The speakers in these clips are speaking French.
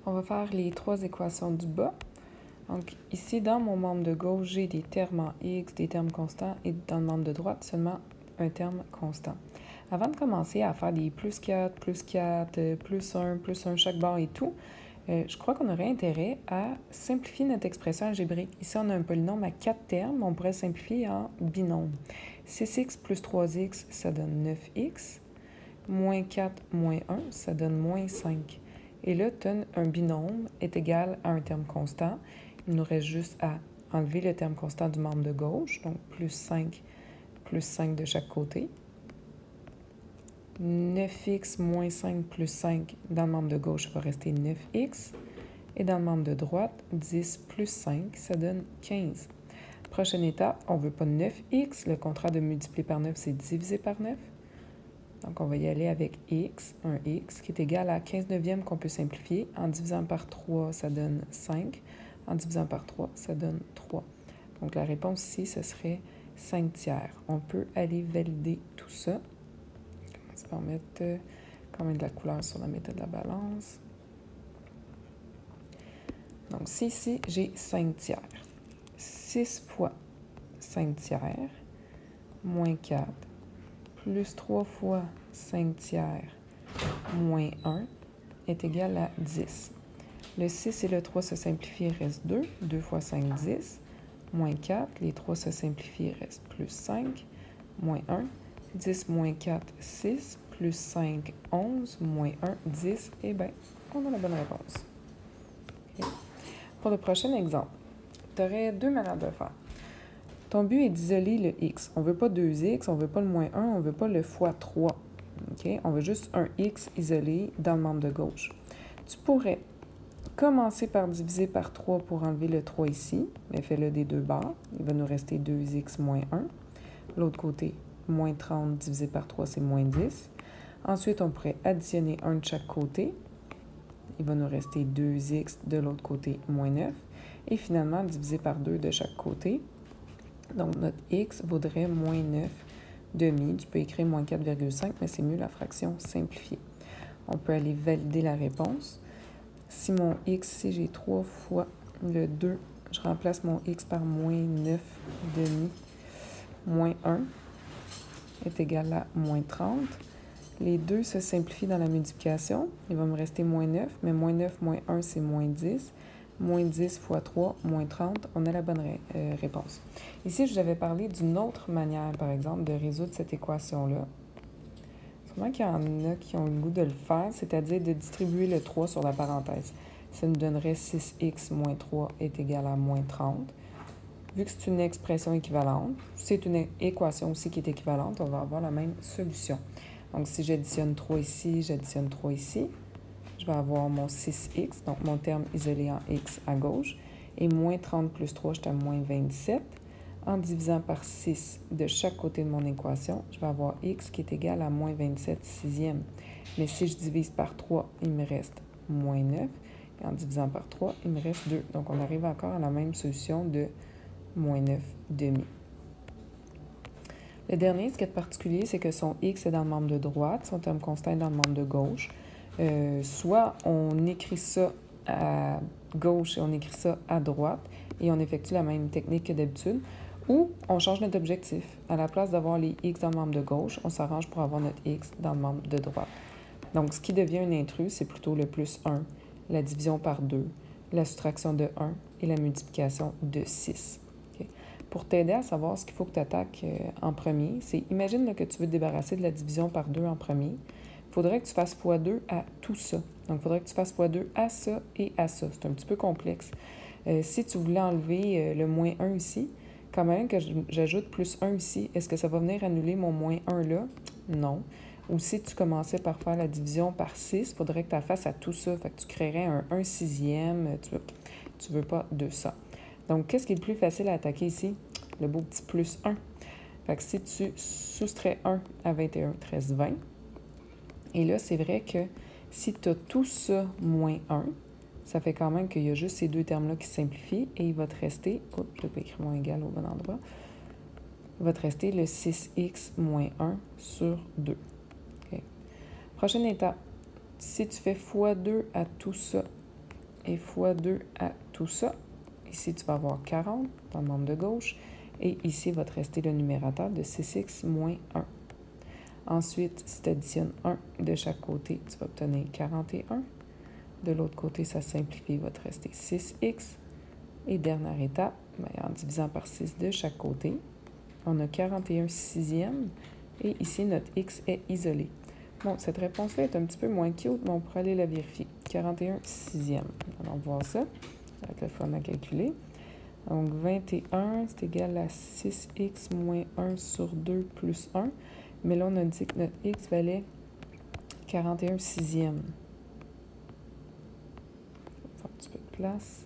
On va faire les trois équations du bas. Donc ici, dans mon membre de gauche, j'ai des termes en x, des termes constants, et dans le membre de droite, seulement un terme constant. Avant de commencer à faire des plus 4, plus 1 chaque barre et tout, je crois qu'on aurait intérêt à simplifier notre expression algébrique. Ici, on a un polynôme à 4 termes, on pourrait simplifier en binôme. 6x plus 3x, ça donne 9x. Moins 4, moins 1, ça donne moins 5. Et là, un binôme est égal à un terme constant. Il nous reste juste à enlever le terme constant du membre de gauche, donc plus 5 de chaque côté. 9x moins 5 plus 5, dans le membre de gauche, va rester 9x. Et dans le membre de droite, 10 plus 5, ça donne 15. Prochaine étape, on ne veut pas 9x. Le contraire de multiplier par 9, c'est diviser par 9. Donc, on va y aller avec x, un x, qui est égal à 15 neuvièmes qu'on peut simplifier. En divisant par 3, ça donne 5. En divisant par 3, ça donne 3. Donc, la réponse ici, ce serait 5 tiers. On peut aller valider tout ça. On commence par mettre quand même de la couleur sur la méthode de la balance. Donc, si ici, j'ai 5 tiers. 6 fois 5 tiers, moins 4, plus 3 fois 5 tiers moins 1 est égal à 10. Le 6 et le 3 se simplifient, il reste 2. 2 fois 5, 10. Moins 4, les 3 se simplifient, il reste plus 5. Moins 1. 10 moins 4, 6. Plus 5, 11. Moins 1, 10. Eh bien, on a la bonne réponse. Okay. Pour le prochain exemple, tu aurais deux manières de faire. Ton but est d'isoler le x. On ne veut pas 2x, on ne veut pas le moins 1, on ne veut pas le fois 3. Okay? On veut juste un x isolé dans le membre de gauche. Tu pourrais commencer par diviser par 3 pour enlever le 3 ici, mais fais-le des deux bords. Il va nous rester 2x moins 1. L'autre côté, moins 30 divisé par 3, c'est moins 10. Ensuite, on pourrait additionner 1 de chaque côté. Il va nous rester 2x de l'autre côté, moins 9. Et finalement, diviser par 2 de chaque côté. Donc, notre x vaudrait moins 9 demi. Tu peux écrire moins 4,5, mais c'est mieux la fraction simplifiée. On peut aller valider la réponse. Si mon x, ici, j'ai 3 fois le 2, je remplace mon x par moins 9 demi. Moins 1 est égal à moins 30. Les 2 se simplifient dans la multiplication. Il va me rester moins 9, mais moins 9 moins 1, c'est moins 10. Moins 10 fois 3, moins 30, on a la bonne réponse. Ici, je vous avais parlé d'une autre manière, par exemple, de résoudre cette équation-là. Sûrement qu'il y en a qui ont le goût de le faire, c'est-à-dire de distribuer le 3 sur la parenthèse. Ça nous donnerait 6x moins 3 est égal à moins 30. Vu que c'est une expression équivalente, c'est une équation aussi qui est équivalente, on va avoir la même solution. Donc, si j'additionne 3 ici, j'additionne 3 ici, je vais avoir mon 6x, donc mon terme isolé en x à gauche, et moins 30 plus 3, je suis à moins 27. En divisant par 6 de chaque côté de mon équation, je vais avoir x qui est égal à moins 27 sixièmes. Mais si je divise par 3, il me reste moins 9. Et en divisant par 3, il me reste 2. Donc, on arrive encore à la même solution de moins 9 demi. Le dernier, ce qui est particulier, c'est que son x est dans le membre de droite, son terme constant est dans le membre de gauche. Soit on écrit ça à gauche et on écrit ça à droite et on effectue la même technique que d'habitude, ou on change notre objectif. À la place d'avoir les x dans le membre de gauche, on s'arrange pour avoir notre x dans le membre de droite. Donc, ce qui devient un intrus, c'est plutôt le plus 1, la division par 2, la soustraction de 1 et la multiplication de 6. Okay? Pour t'aider à savoir ce qu'il faut que tu attaques en premier, c'est imagine là, que tu veux te débarrasser de la division par 2 en premier. Il faudrait que tu fasses x2 à tout ça. Donc, il faudrait que tu fasses x2 à ça et à ça. C'est un petit peu complexe. Si tu voulais enlever le moins 1 ici, quand même que j'ajoute plus 1 ici, est-ce que ça va venir annuler mon moins 1 là? Non. Ou si tu commençais par faire la division par 6, il faudrait que tu fasses à tout ça. Fait que tu créerais un 1 sixième. Tu veux pas de ça. Donc, qu'est-ce qui est le plus facile à attaquer ici? Le beau petit plus 1. Fait que si tu soustrais 1 à 21, 13, 20, et là, c'est vrai que si tu as tout ça moins 1, ça fait quand même qu'il y a juste ces deux termes-là qui se simplifient et il va te rester, oups, je n'ai pas écrit moins égal au bon endroit, il va te rester le 6x moins 1 sur 2. Okay. Prochaine étape, si tu fais x2 à tout ça, et fois 2 à tout ça. Ici, tu vas avoir 40 dans le membre de gauche. Et ici, va te rester le numérateur de 6x moins 1. Ensuite, si tu additionnes 1 de chaque côté, tu vas obtenir 41. De l'autre côté, ça simplifie, il va te rester 6x. Et dernière étape, en divisant par 6 de chaque côté, on a 41 sixièmes. Et ici, notre x est isolé. Bon, cette réponse-là est un petit peu moins cute, mais on pourrait aller la vérifier. 41 sixièmes. Allons voir ça. Ça va être le fun à calculer. Donc, 21, c'est égal à 6x moins 1 sur 2 plus 1. Mais là, on a dit que notre x valait 41 sixièmes. On va faire un petit peu de place.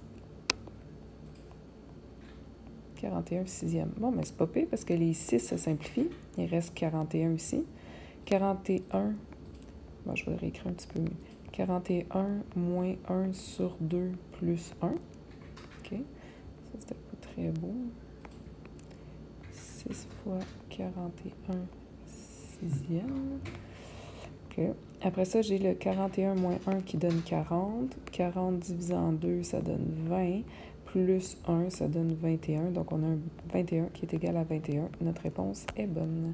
41 sixièmes. Bon, mais c'est pas pire parce que les 6 se simplifient. Il reste 41 ici. 41, bon, je vais le réécrire un petit peu mieux. 41 moins 1 sur 2 plus 1. OK. Ça, c'était pas très beau. 6 fois 41 sixième. OK. Après ça, j'ai le 41 moins 1 qui donne 40. 40 divisé en 2, ça donne 20. Plus 1, ça donne 21. Donc, on a un 21 qui est égal à 21. Notre réponse est bonne.